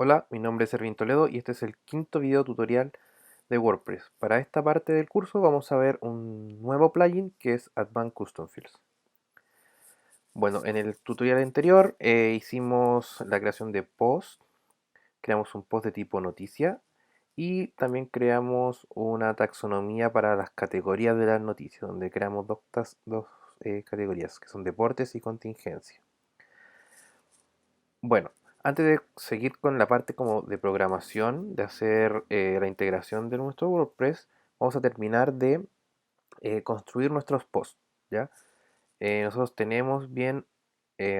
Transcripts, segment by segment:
Hola, mi nombre es Erwin Toledo y este es el quinto video tutorial de WordPress. Para esta parte del curso vamos a ver un nuevo plugin que es Advanced Custom Fields. Bueno, en el tutorial anterior hicimos la creación de post, creamos un post de tipo noticia y también creamos una taxonomía para las categorías de las noticias, donde creamos dos categorías que son deportes y contingencia. Bueno, antes de seguir con la parte como de programación, de hacer la integración de nuestro WordPress, vamos a terminar de construir nuestros posts, ¿ya? Nosotros tenemos bien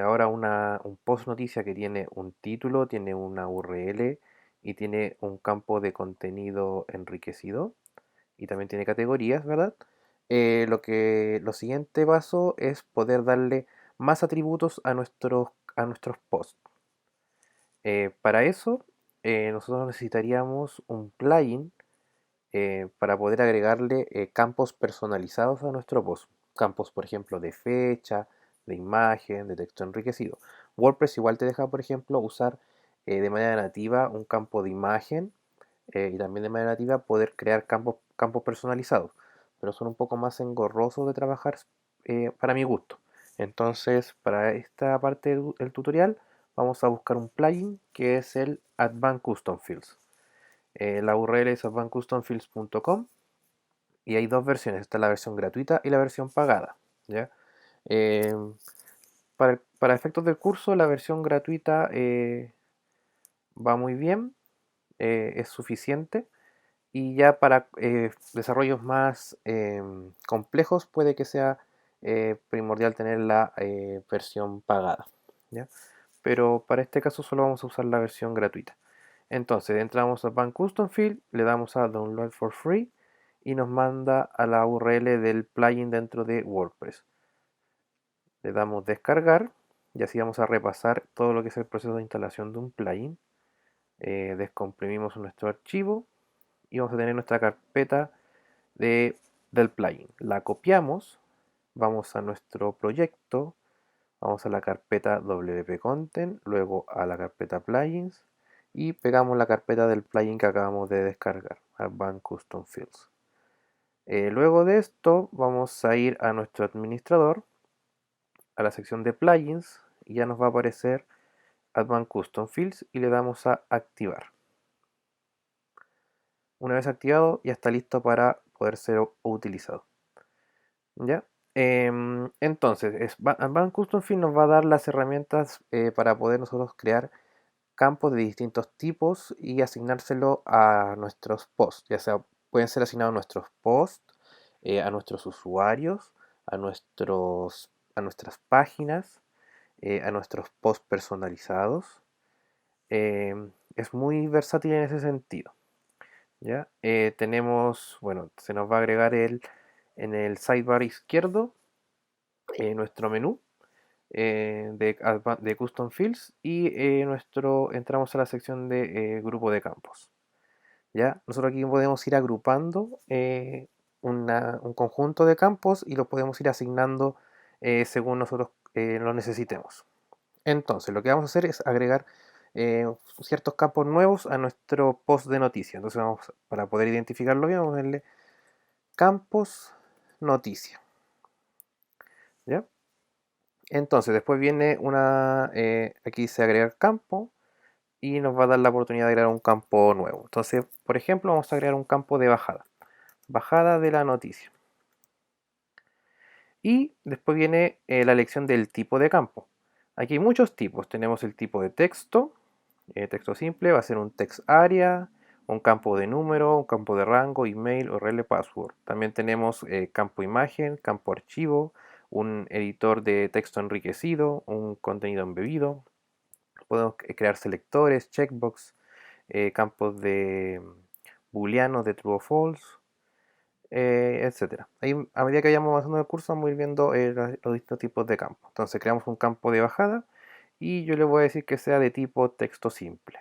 ahora un post noticia que tiene un título, tiene una URL y tiene un campo de contenido enriquecido y también tiene categorías, ¿verdad? Lo siguiente paso es poder darle más atributos a nuestros posts. Para eso, nosotros necesitaríamos un plugin para poder agregarle campos personalizados a nuestro post. Campos, por ejemplo, de fecha, de imagen, de texto enriquecido. WordPress igual te deja, por ejemplo, usar de manera nativa un campo de imagen y también de manera nativa poder crear campos personalizados, pero son un poco más engorrosos de trabajar para mi gusto. Entonces, para esta parte del tutorial, vamos a buscar un plugin que es el Advanced Custom Fields. La URL es advancedcustomfields.com y hay dos versiones, está la versión gratuita y la versión pagada, ¿ya? Eh, para efectos del curso, la versión gratuita va muy bien, es suficiente. Y ya para desarrollos más complejos puede que sea primordial tener la versión pagada, ¿ya? Pero para este caso solo vamos a usar la versión gratuita. Entonces entramos a Advanced Custom Field, le damos a Download for Free y nos manda a la URL del plugin dentro de WordPress. Le damos descargar y así vamos a repasar todo lo que es el proceso de instalación de un plugin. Descomprimimos nuestro archivo y vamos a tener nuestra carpeta del plugin. La copiamos, vamos a nuestro proyecto, vamos a la carpeta WP Content, luego a la carpeta plugins y pegamos la carpeta del plugin que acabamos de descargar, Advanced Custom Fields. Luego de esto vamos a ir a nuestro administrador, a la sección de plugins y ya nos va a aparecer Advanced Custom Fields y le damos a activar. Una vez activado ya está listo para poder ser utilizado. ¿Ya? Entonces, Advanced Custom Field nos va a dar las herramientas para poder nosotros crear campos de distintos tipos y asignárselo a nuestros posts. Ya sea, pueden ser asignados a nuestros posts, a nuestros usuarios, a nuestras páginas, a nuestros posts personalizados. Es muy versátil en ese sentido. ¿Ya? Tenemos, bueno, se nos va a agregar en el sidebar izquierdo nuestro menú de Custom Fields y entramos a la sección de grupo de campos. ¿Ya? Nosotros aquí podemos ir agrupando un conjunto de campos y los podemos ir asignando según nosotros lo necesitemos. Entonces, lo que vamos a hacer es agregar ciertos campos nuevos a nuestro post de noticias. Entonces, para poder identificarlo bien, vamos a darle campos noticia. ¿Ya? Entonces, después viene aquí se agrega campo y nos va a dar la oportunidad de crear un campo nuevo. Entonces, por ejemplo, vamos a crear un campo de bajada. Bajada de la noticia. Y después viene la elección del tipo de campo. Aquí hay muchos tipos. Tenemos el tipo de texto. Texto simple va a ser un text area, un campo de número, un campo de rango, email, URL, password. También tenemos campo imagen, campo archivo, un editor de texto enriquecido, un contenido embebido. Podemos crear selectores, checkbox, campos de booleanos de true o false, etcétera. Ahí, a medida que vayamos avanzando en el curso, vamos a ir viendo los distintos tipos de campos. Entonces creamos un campo de bajada y yo le voy a decir que sea de tipo texto simple.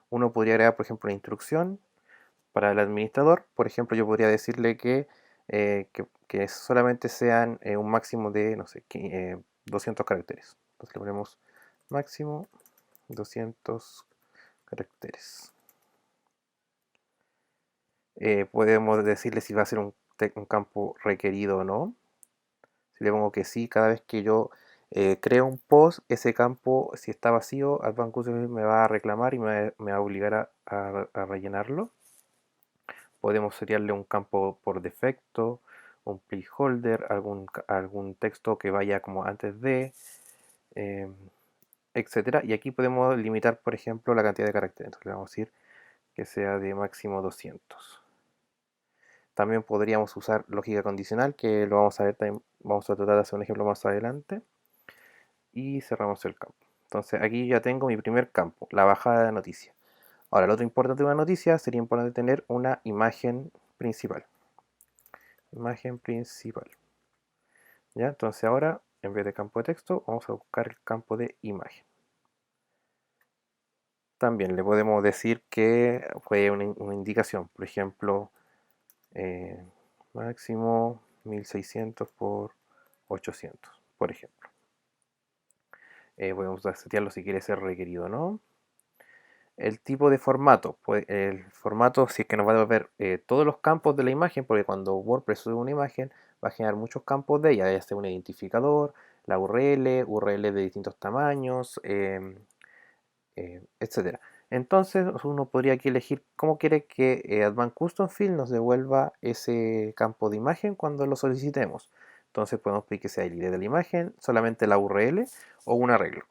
Uno podría agregar, por ejemplo, una instrucción para el administrador. Por ejemplo, yo podría decirle que solamente sean un máximo de, no sé, 200 caracteres. Entonces le ponemos máximo 200 caracteres. Podemos decirle si va a ser un campo requerido o no. Si le pongo que sí, cada vez que yo creo un post, ese campo, si está vacío, Advanced Custom me va a reclamar y me va a obligar a rellenarlo. Podemos seriarle un campo por defecto, un placeholder, algún texto que vaya como antes de, eh, etcétera. Y aquí podemos limitar, por ejemplo, la cantidad de caracteres. Entonces le vamos a decir que sea de máximo 200. También podríamos usar lógica condicional, que lo vamos a ver también, vamos a tratar de hacer un ejemplo más adelante. Y cerramos el campo. Entonces aquí ya tengo mi primer campo, la bajada de noticia. Ahora, lo otro importante de una noticia sería importante tener una imagen principal. Imagen principal. ¿Ya? Entonces ahora, en vez de campo de texto, vamos a buscar el campo de imagen. También le podemos decir que fue una indicación, por ejemplo, máximo 1600 por 800, por ejemplo. Podemos setearlo si quiere ser requerido o no. El tipo de formato, pues el formato si es que nos va a devolver todos los campos de la imagen, porque cuando WordPress sube una imagen va a generar muchos campos de ella, ya sea un identificador, la URL de distintos tamaños, etcétera. Entonces uno podría aquí elegir cómo quiere que Advanced Custom Field nos devuelva ese campo de imagen cuando lo solicitemos. Entonces podemos pedir que sea el ID de la imagen, solamente la URL o un arreglo.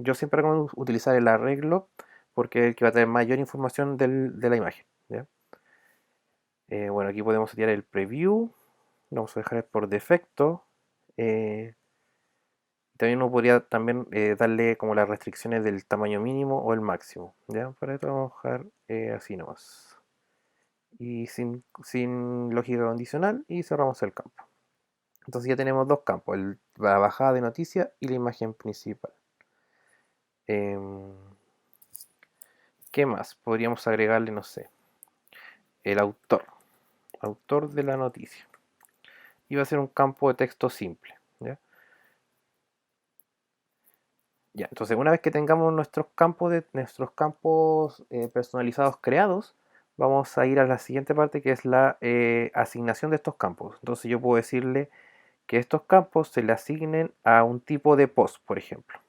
Yo siempre recomiendo utilizar el arreglo porque es el que va a tener mayor información de la imagen. ¿Ya? Bueno, aquí podemos setear el preview. Vamos a dejar por defecto. También uno podría también darle como las restricciones del tamaño mínimo o el máximo. ¿Ya? Para esto vamos a dejar así nomás. Y sin lógica condicional y cerramos el campo. Entonces ya tenemos dos campos, la bajada de noticias y la imagen principal. Em, ¿Qué más? Podríamos agregarle, no sé, el autor de la noticia. Y va a ser un campo de texto simple. ¿Ya? Ya, entonces una vez que tengamos nuestros campos personalizados creados, vamos a ir a la siguiente parte que es la asignación de estos campos. Entonces yo puedo decirle que estos campos se le asignen a un tipo de post, por ejemplo.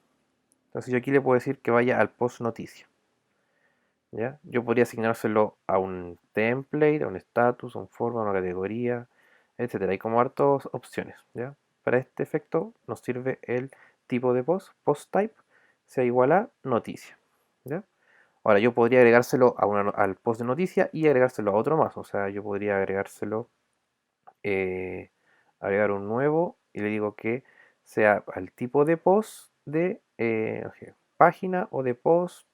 Entonces yo aquí le puedo decir que vaya al post noticia. ¿Ya? Yo podría asignárselo a un template, a un status, a un forma, a una categoría, etcétera. Hay como hartas opciones. ¿Ya? Para este efecto nos sirve el tipo de post type, sea igual a noticia. ¿Ya? Ahora yo podría agregárselo al post de noticia y agregárselo a otro más. O sea, yo podría eh, agregar un nuevo y le digo que sea al tipo de post de página o de post,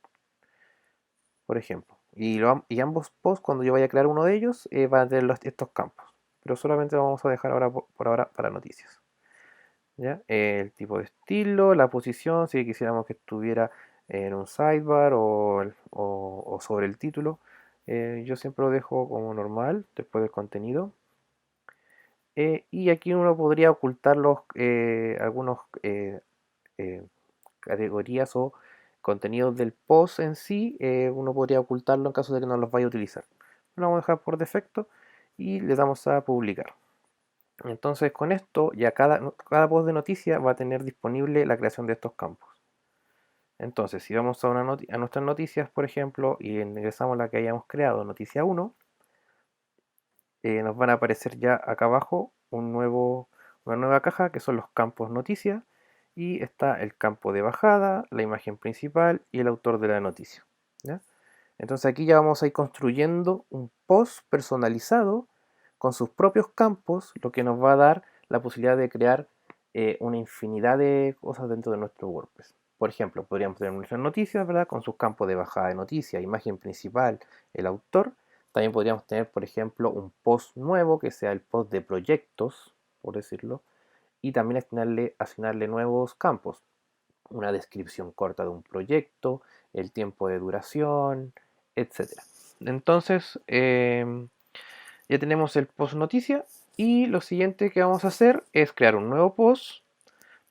por ejemplo. Y ambos posts, cuando yo vaya a crear uno de ellos, van a tener estos campos. Pero solamente vamos a dejar ahora por ahora para noticias. ¿Ya? El tipo de estilo, la posición, si quisiéramos que estuviera en un sidebar o sobre el título. Yo siempre lo dejo como normal, después del contenido. Y aquí uno podría ocultar algunos eh, categorías o contenidos del post en sí, uno podría ocultarlo en caso de que no los vaya a utilizar. Lo vamos a dejar por defecto y le damos a publicar. Entonces con esto ya cada post de noticia va a tener disponible la creación de estos campos. Entonces si vamos a nuestras noticias, por ejemplo, y ingresamos la que hayamos creado, noticia 1, nos van a aparecer ya acá abajo una nueva caja que son los campos noticia y está el campo de bajada, la imagen principal y el autor de la noticia. ¿Ya? Entonces aquí ya vamos a ir construyendo un post personalizado con sus propios campos, lo que nos va a dar la posibilidad de crear una infinidad de cosas dentro de nuestro WordPress. Por ejemplo, podríamos tener nuestras noticias, ¿verdad? Con sus campos de bajada de noticias, imagen principal, el autor. También podríamos tener, por ejemplo, un post nuevo que sea el post de proyectos, por decirlo, y también asignarle nuevos campos. Una descripción corta de un proyecto, el tiempo de duración, etcétera. Entonces, ya tenemos el post noticia y lo siguiente que vamos a hacer es crear un nuevo post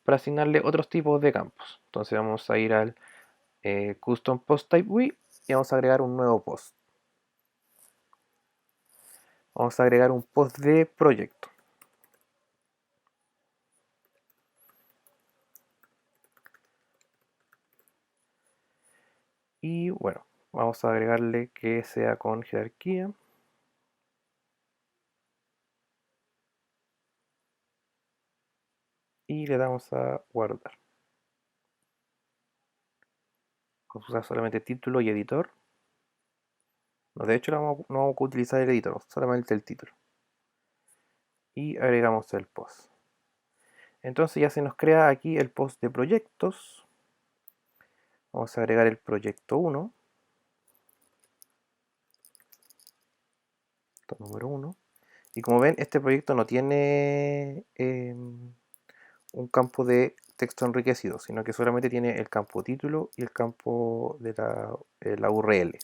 para asignarle otros tipos de campos. Entonces vamos a ir al custom post type we y vamos a agregar un nuevo post. Vamos a agregar un post de proyecto. Y bueno, vamos a agregarle que sea con jerarquía. Y le damos a guardar. Vamos a usar solamente título y editor. No, de hecho no vamos a utilizar el editor, solamente el título. Y agregamos el post. Entonces ya se nos crea aquí el post de proyectos. Vamos a agregar el proyecto 1. Número 1. Y como ven, este proyecto no tiene un campo de texto enriquecido, sino que solamente tiene el campo título y el campo de la URL.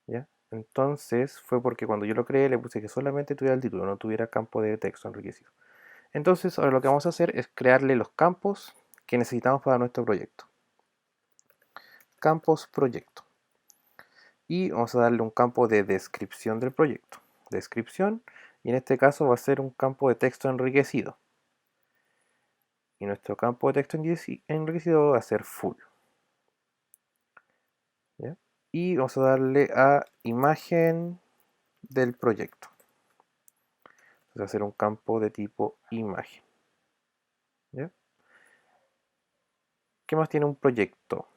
¿Ya? Entonces fue porque cuando yo lo creé le puse que solamente tuviera el título, no tuviera campo de texto enriquecido. Entonces ahora lo que vamos a hacer es crearle los campos que necesitamos para nuestro proyecto. Campos proyecto. Y vamos a darle un campo de descripción del proyecto. Descripción, y en este caso va a ser un campo de texto enriquecido. Y nuestro campo de texto enriquecido va a ser full. ¿Ya? Y vamos a darle a imagen del proyecto. Va a ser un campo de tipo imagen. ¿Ya? ¿Qué más tiene un proyecto?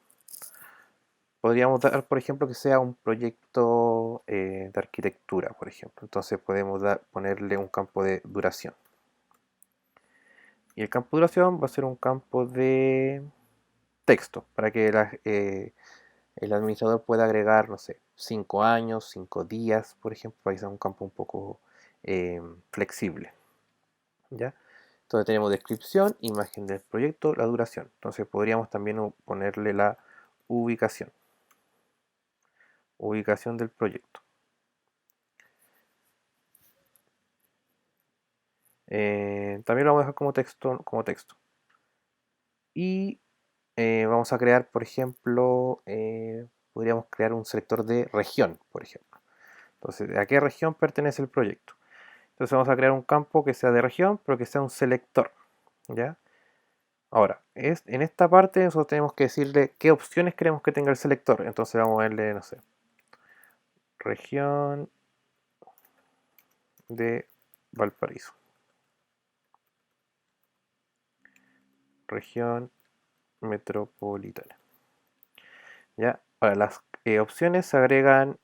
Podríamos dar, por ejemplo, que sea un proyecto de arquitectura, por ejemplo. Entonces podemos ponerle un campo de duración. Y el campo de duración va a ser un campo de texto, para que el administrador pueda agregar, no sé, 5 años, 5 días, por ejemplo, para que sea un campo un poco flexible. ¿Ya? Entonces tenemos descripción, imagen del proyecto, la duración. Entonces podríamos también ponerle la ubicación. Ubicación del proyecto. También lo vamos a dejar como texto. Y vamos a crear, por ejemplo, podríamos crear un selector de región, por ejemplo. Entonces, ¿a qué región pertenece el proyecto? Entonces vamos a crear un campo que sea de región, pero que sea un selector. ¿Ya? Ahora, en esta parte nosotros tenemos que decirle qué opciones queremos que tenga el selector. Entonces vamos a verle, no sé, región de Valparaíso. Región metropolitana. ¿Ya? Ahora, las opciones se agregan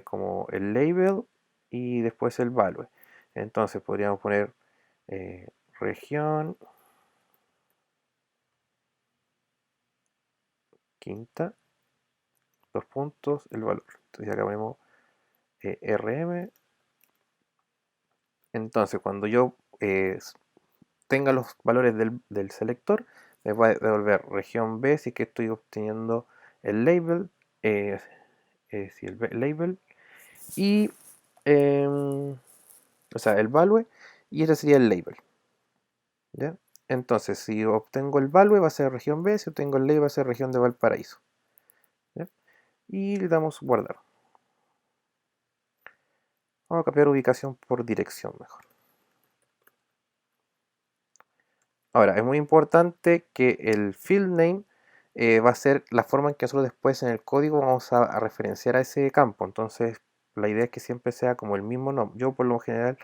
como el label y después el value. Entonces podríamos poner eh, región quinta, dos puntos, el valor. Entonces acá ponemos RM. Entonces cuando yo tenga los valores del selector, me va a devolver región B si es que estoy obteniendo el label, si el label y o sea, el value, y este sería el label. ¿Ya? Entonces, si obtengo el value va a ser región B, si obtengo el label va a ser región de Valparaíso. ¿Ya? Y le damos guardar. Vamos a cambiar ubicación por dirección mejor. Ahora, es muy importante que el field name va a ser la forma en que nosotros después en el código vamos a referenciar a ese campo. Entonces, la idea es que siempre sea como el mismo nombre. Yo por lo general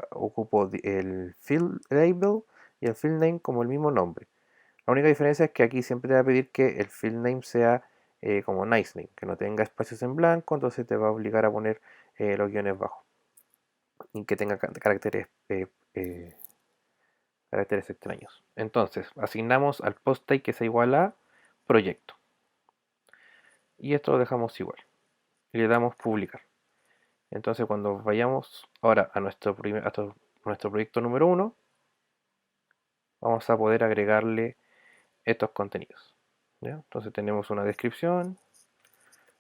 ocupo el field label y el field name como el mismo nombre. La única diferencia es que aquí siempre te va a pedir que el field name sea como nice name, que no tenga espacios en blanco, entonces te va a obligar a poner los guiones bajos y que tenga caracteres extraños. Entonces, asignamos al post type que sea igual a proyecto. Y esto lo dejamos igual. Y le damos publicar. Entonces, cuando vayamos ahora a nuestro proyecto número 1, vamos a poder agregarle estos contenidos. ¿Ya? Entonces tenemos una descripción.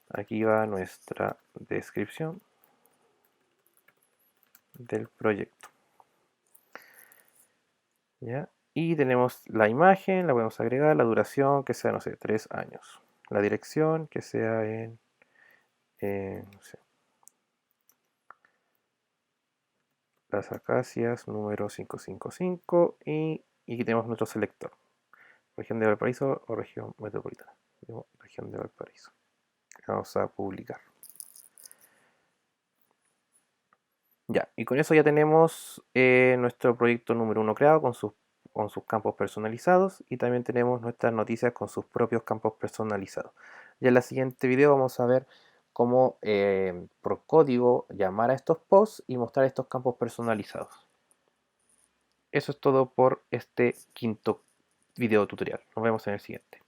Aquí va nuestra descripción del proyecto. ¿Ya? Y tenemos la imagen, la podemos agregar, la duración que sea, no sé, 3 años. La dirección que sea en, no sé, Las Acacias número 555 y aquí tenemos nuestro selector. Región de Valparaíso o región metropolitana. Región de Valparaíso. Vamos a publicar. Ya, y con eso ya tenemos nuestro proyecto número uno creado con sus campos personalizados y también tenemos nuestras noticias con sus propios campos personalizados. Ya en la siguiente video vamos a ver cómo por código llamar a estos posts y mostrar estos campos personalizados. Eso es todo por este quinto video tutorial. Nos vemos en el siguiente.